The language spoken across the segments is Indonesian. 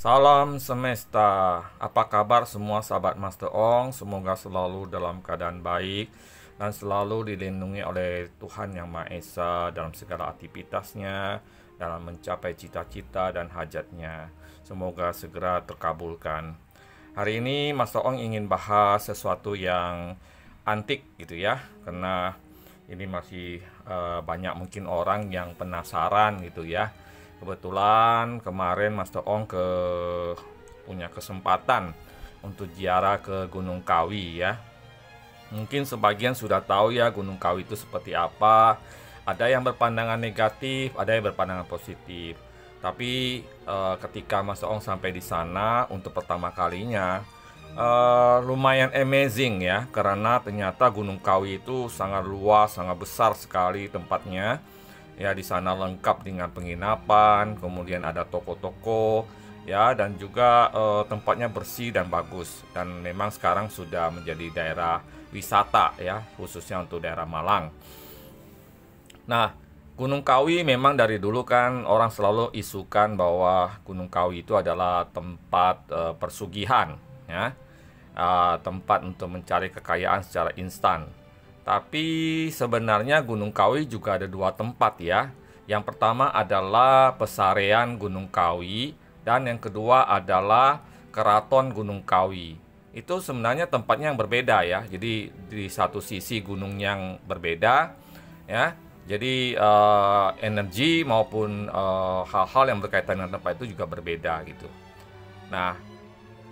Salam semesta, apa kabar semua sahabat Master Ong? Semoga selalu dalam keadaan baik dan selalu dilindungi oleh Tuhan Yang Maha Esa dalam segala aktivitasnya, dalam mencapai cita-cita dan hajatnya. Semoga segera terkabulkan. Hari ini Master Ong ingin bahas sesuatu yang antik gitu ya, karena ini masih banyak mungkin orang yang penasaran gitu ya. Kebetulan kemarin Master Ong punya kesempatan untuk ziarah ke Gunung Kawi ya. Mungkin sebagian sudah tahu ya Gunung Kawi itu seperti apa. Ada yang berpandangan negatif, ada yang berpandangan positif. Tapi ketika Master Ong sampai di sana untuk pertama kalinya, lumayan amazing ya, karena ternyata Gunung Kawi itu sangat luas, sangat besar sekali tempatnya. Ya, di sana lengkap dengan penginapan, kemudian ada toko-toko, ya, dan juga tempatnya bersih dan bagus. Dan memang sekarang sudah menjadi daerah wisata ya, khususnya untuk daerah Malang. Nah, Gunung Kawi memang dari dulu kan orang selalu isukan bahwa Gunung Kawi itu adalah tempat persugihan, ya, tempat untuk mencari kekayaan secara instan. Tapi sebenarnya Gunung Kawi juga ada dua tempat ya. Yang pertama adalah Pesarean Gunung Kawi dan yang kedua adalah Keraton Gunung Kawi. Itu sebenarnya tempatnya yang berbeda ya. Jadi di satu sisi gunung yang berbeda ya. Jadi energi maupun hal-hal yang berkaitan dengan tempat itu juga berbeda gitu. Nah,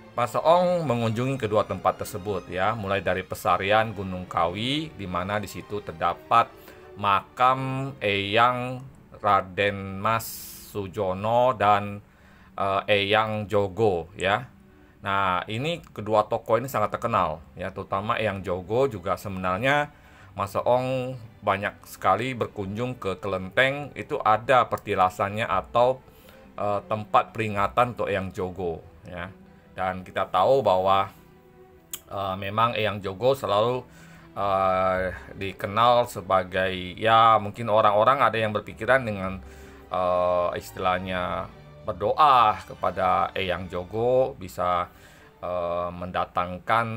Mas Ong mengunjungi kedua tempat tersebut ya, mulai dari Pesarean Gunung Kawi, di mana di situ terdapat makam Eyang Raden Mas Sujono dan Eyang Jogo ya. Nah, ini kedua tokoh ini sangat terkenal ya, terutama Eyang Jogo juga sebenarnya Mas Ong banyak sekali berkunjung ke kelenteng, itu ada petilasannya atau tempat peringatan untuk Eyang Jogo ya. Dan kita tahu bahwa memang Eyang Jogo selalu dikenal sebagai, ya mungkin orang-orang ada yang berpikiran dengan istilahnya berdoa kepada Eyang Jogo bisa mendatangkan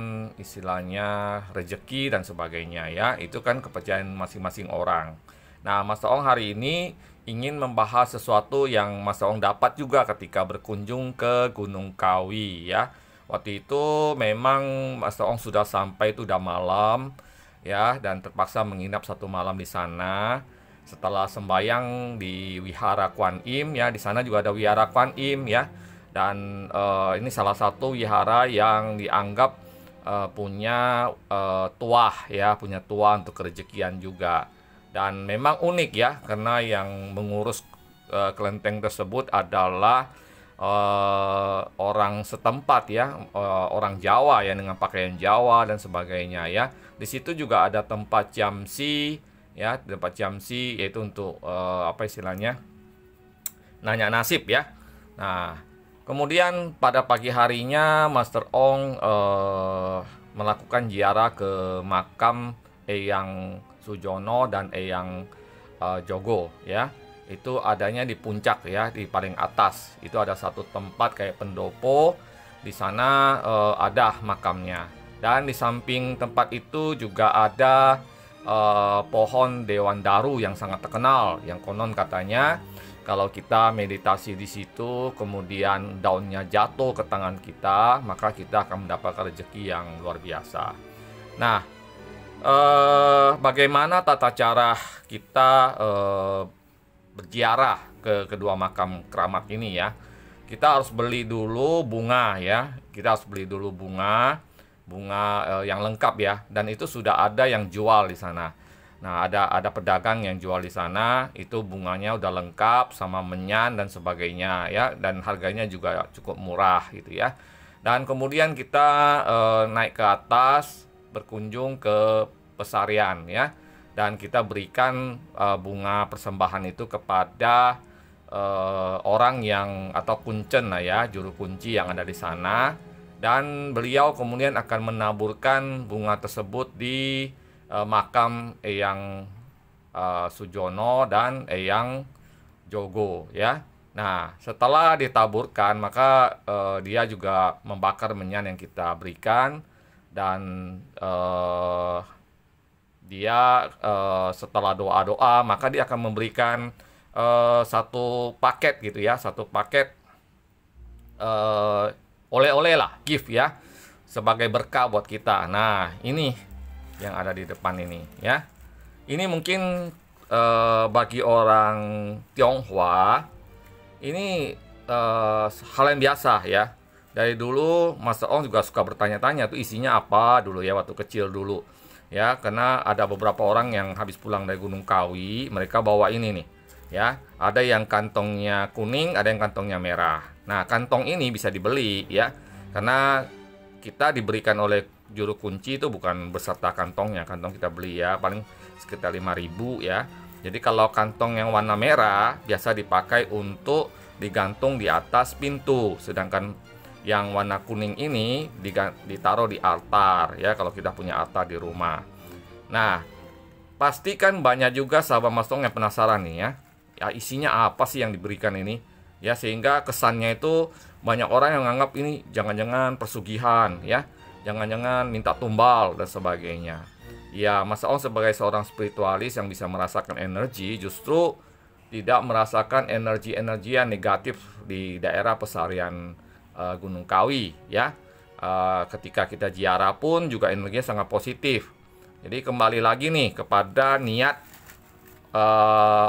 istilahnya rejeki dan sebagainya ya. Itu kan kepercayaan masing-masing orang. Nah, Mas Ong hari ini ingin membahas sesuatu yang Mas Ong dapat juga ketika berkunjung ke Gunung Kawi ya. Waktu itu memang Mas Ong sudah sampai, itu udah malam ya, dan terpaksa menginap satu malam di sana. Setelah sembayang di Wihara Kuan Im ya, di sana juga ada Wihara Kuan Im ya. Dan ini salah satu wihara yang dianggap punya tuah ya, punya tuah untuk kerejekian juga. Dan memang unik ya, karena yang mengurus kelenteng tersebut adalah orang setempat ya, orang Jawa ya, dengan pakaian Jawa dan sebagainya ya. Di situ juga ada tempat jamsi ya, tempat jamsi yaitu untuk apa istilahnya, nanya nasib ya. Nah, kemudian pada pagi harinya Master Ong melakukan ziarah ke makam Eyang Sujono dan Eyang Jogo ya. Itu adanya di puncak ya, di paling atas. Itu ada satu tempat kayak pendopo. Di sana ada makamnya. Dan di samping tempat itu juga ada pohon Dewan Daru yang sangat terkenal, yang konon katanya kalau kita meditasi di situ, kemudian daunnya jatuh ke tangan kita, maka kita akan mendapatkan rezeki yang luar biasa. Nah, bagaimana tata cara kita berziarah ke kedua makam keramat ini ya? Kita harus beli dulu bunga ya. Kita harus beli dulu bunga yang lengkap ya. Dan itu sudah ada yang jual di sana. Nah, ada pedagang yang jual di sana, itu bunganya udah lengkap sama menyan dan sebagainya ya, dan harganya juga cukup murah gitu ya. Dan kemudian kita naik ke atas, berkunjung ke Pesarean ya, dan kita berikan bunga persembahan itu kepada orang yang atau kuncen lah ya, juru kunci yang ada di sana, dan beliau kemudian akan menaburkan bunga tersebut di makam Eyang Sujono dan Eyang Jogo ya. Nah, setelah ditaburkan, maka dia juga membakar menyan yang kita berikan, dan dia setelah doa-doa, maka dia akan memberikan satu paket gitu ya, satu paket oleh-oleh lah, gift ya, sebagai berkah buat kita. Nah, ini yang ada di depan ini ya. Ini mungkin bagi orang Tionghoa ini hal yang biasa ya. Dari dulu Mas Ong juga suka bertanya-tanya tuh isinya apa dulu ya, waktu kecil dulu ya, karena ada beberapa orang yang habis pulang dari Gunung Kawi, mereka bawa ini nih ya. Ada yang kantongnya kuning, ada yang kantongnya merah. Nah, kantong ini bisa dibeli ya, karena kita diberikan oleh juru kunci itu bukan beserta kantongnya. Kantong kita beli ya, paling sekitar 5.000 ya. Jadi kalau kantong yang warna merah biasa dipakai untuk digantung di atas pintu, sedangkan yang warna kuning ini ditaruh di altar ya, kalau kita punya altar di rumah. Nah, pastikan banyak juga sahabat Mas Ong yang penasaran nih ya. Ya, isinya apa sih yang diberikan ini? Ya, sehingga kesannya itu banyak orang yang menganggap ini jangan-jangan persugihan ya. Jangan-jangan minta tumbal dan sebagainya. Ya, Mas Ong sebagai seorang spiritualis yang bisa merasakan energi, justru tidak merasakan energi-energi yang negatif di daerah pesarian Gunung Kawi ya. Ketika kita ziarah pun juga energinya sangat positif. Jadi kembali lagi nih kepada niat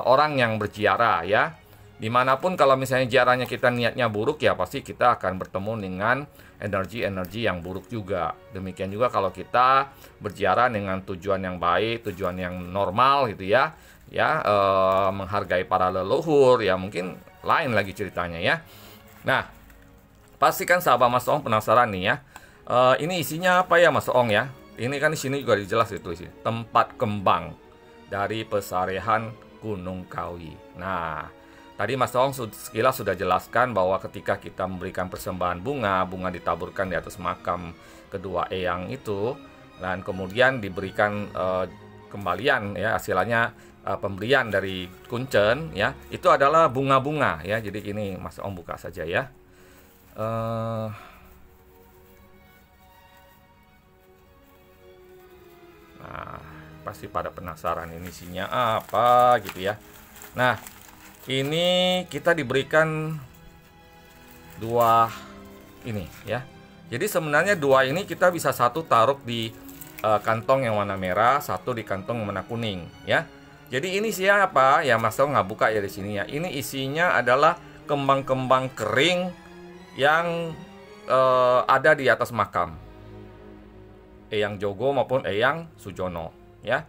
orang yang berziarah ya. Dimanapun kalau misalnya ziarahnya kita niatnya buruk, ya pasti kita akan bertemu dengan energi-energi yang buruk juga. Demikian juga kalau kita berziarah dengan tujuan yang baik, tujuan yang normal gitu ya, menghargai para leluhur, ya mungkin lain lagi ceritanya ya. Nah, pastikan sahabat Mas Ong penasaran nih ya. Ini isinya apa ya Mas Ong ya? Ini kan di sini juga dijelas ditulis tempat kembang dari pesarian Gunung Kawi. Nah, tadi Mas Ong sekilas sudah jelaskan bahwa ketika kita memberikan persembahan bunga, bunga ditaburkan di atas makam kedua eyang itu, dan kemudian diberikan kembalian ya, hasilnya pemberian dari kuncen ya, itu adalah bunga-bunga ya. Jadi ini Mas Ong buka saja ya. Nah, pasti pada penasaran ini isinya apa gitu ya. Nah, ini kita diberikan dua ini ya. Jadi sebenarnya dua ini kita bisa satu taruh di kantong yang warna merah, satu di kantong yang warna kuning ya. Jadi ini siapa? Ya Mas Ong nggak buka ya di sini ya. Ini isinya adalah kembang-kembang kering yang ada di atas makam Eyang Jogo maupun Eyang Sujono ya.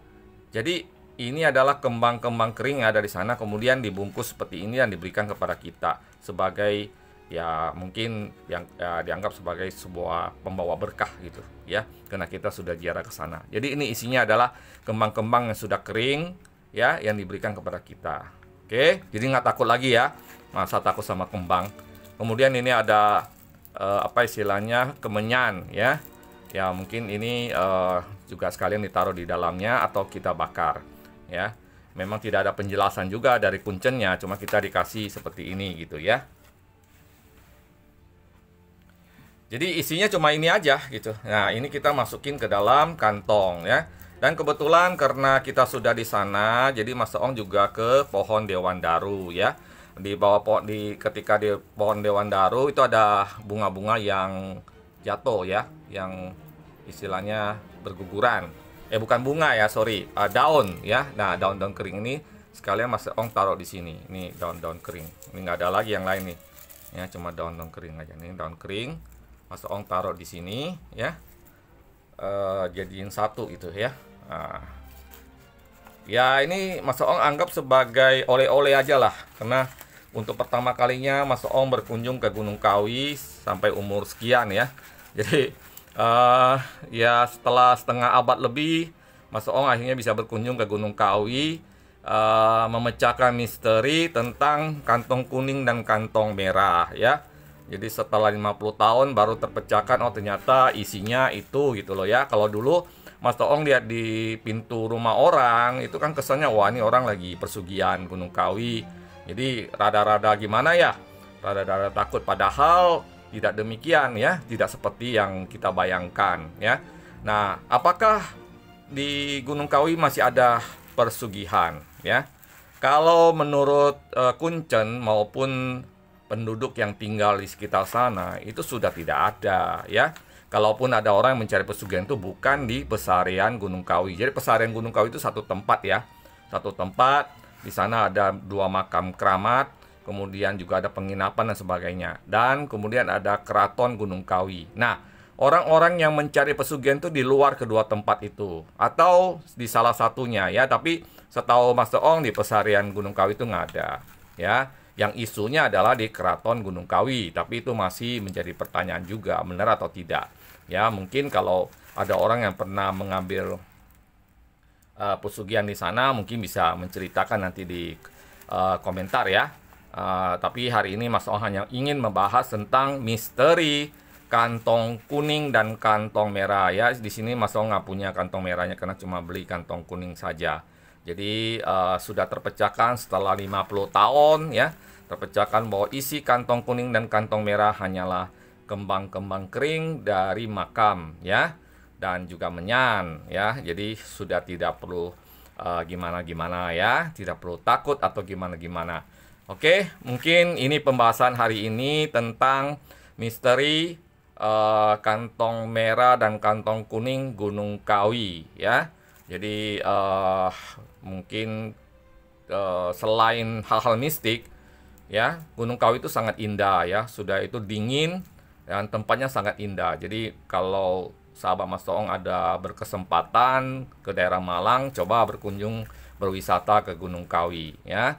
Jadi ini adalah kembang-kembang kering yang ada di sana, kemudian dibungkus seperti ini dan diberikan kepada kita sebagai ya mungkin yang dianggap sebagai sebuah pembawa berkah gitu ya, karena kita sudah ziarah ke sana. Jadi ini isinya adalah kembang-kembang yang sudah kering ya, yang diberikan kepada kita. Oke, jadi nggak takut lagi ya, masa takut sama kembang. Kemudian ini ada apa istilahnya, kemenyan ya. Ya mungkin ini juga sekalian ditaruh di dalamnya atau kita bakar ya. Memang tidak ada penjelasan juga dari kuncennya, cuma kita dikasih seperti ini gitu ya. Jadi isinya cuma ini aja gitu. Nah, ini kita masukin ke dalam kantong ya. Dan kebetulan karena kita sudah di sana, jadi Mas Ong juga ke pohon Dewan Daru ya. Di bawah pohon, ketika di pohon Dewan Daru itu ada bunga-bunga yang jatuh ya, yang istilahnya berguguran. Bukan bunga ya, sorry, daun ya. Nah, daun-daun kering ini sekalian Mas Ong taruh di sini. Ini daun-daun kering. Ini nggak ada lagi yang lain nih. Ya, cuma daun-daun kering aja. Ini daun kering. Mas Ong taruh di sini ya. Jadiin satu gitu ya. Nah, ya ini Mas Ong anggap sebagai oleh-oleh aja lah, karena untuk pertama kalinya Mas Ong berkunjung ke Gunung Kawi sampai umur sekian ya. Jadi ya setelah setengah abad lebih, Mas Ong akhirnya bisa berkunjung ke Gunung Kawi, memecahkan misteri tentang kantong kuning dan kantong merah ya. Jadi setelah 50 tahun baru terpecahkan, oh ternyata isinya itu gitu loh ya. Kalau dulu Mas Ong lihat di pintu rumah orang, itu kan kesannya wah ini orang lagi persugihan Gunung Kawi Jadi rada-rada gimana ya? Rada-rada takut, padahal tidak demikian ya, tidak seperti yang kita bayangkan ya. Nah, apakah di Gunung Kawi masih ada persugihan ya? Kalau menurut Kuncen maupun penduduk yang tinggal di sekitar sana itu sudah tidak ada ya. Kalaupun ada orang yang mencari pesugihan itu bukan di pesarian Gunung Kawi. Jadi pesarian Gunung Kawi itu satu tempat ya. Satu tempat, di sana ada 2 makam keramat, kemudian juga ada penginapan dan sebagainya. Dan kemudian ada keraton Gunung Kawi. Nah, orang-orang yang mencari pesugihan itu di luar kedua tempat itu atau di salah satunya ya, tapi setahu Master Ong di pesarian Gunung Kawi itu nggak ada ya. Yang isunya adalah di keraton Gunung Kawi, tapi itu masih menjadi pertanyaan juga, benar atau tidak ya. Mungkin kalau ada orang yang pernah mengambil pesugihan di sana mungkin bisa menceritakan nanti di komentar ya. Tapi hari ini Mas Ong hanya ingin membahas tentang misteri kantong kuning dan kantong merah ya. Di sini Mas Ong nggak punya kantong merahnya karena cuma beli kantong kuning saja. Jadi sudah terpecahkan setelah 50 tahun ya. Terpecahkan bahwa isi kantong kuning dan kantong merah hanyalah kembang-kembang kering dari makam ya. Dan juga menyan ya. Jadi sudah tidak perlu gimana-gimana ya. Tidak perlu takut atau gimana-gimana. Oke, mungkin ini pembahasan hari ini tentang misteri kantong merah dan kantong kuning Gunung Kawi ya. Jadi mungkin selain hal-hal mistik ya, Gunung Kawi itu sangat indah ya. Sudah itu dingin dan tempatnya sangat indah. Jadi kalau sahabat Mas Toong ada berkesempatan ke daerah Malang, coba berkunjung berwisata ke Gunung Kawi ya.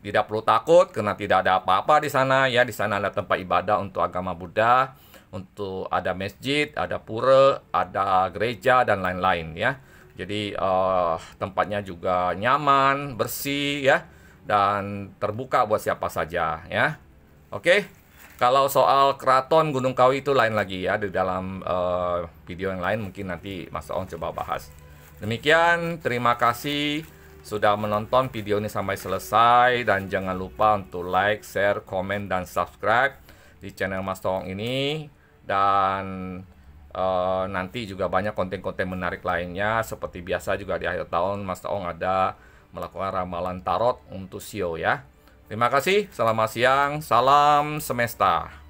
Tidak perlu takut karena tidak ada apa-apa di sana ya. Di sana ada tempat ibadah untuk agama Buddha, untuk ada masjid, ada pura, ada gereja dan lain-lain ya. Jadi tempatnya juga nyaman, bersih ya, dan terbuka buat siapa saja ya. Oke. Kalau soal keraton Gunung Kawi itu lain lagi ya, di dalam video yang lain mungkin nanti Mas Ong coba bahas. Demikian, terima kasih sudah menonton video ini sampai selesai, dan jangan lupa untuk like, share, komen, dan subscribe di channel Mas Toong ini. Dan nanti juga banyak konten-konten menarik lainnya. Seperti biasa juga di akhir tahun Mas Toong ada melakukan ramalan tarot untuk Sio ya. Terima kasih, selamat siang, salam semesta.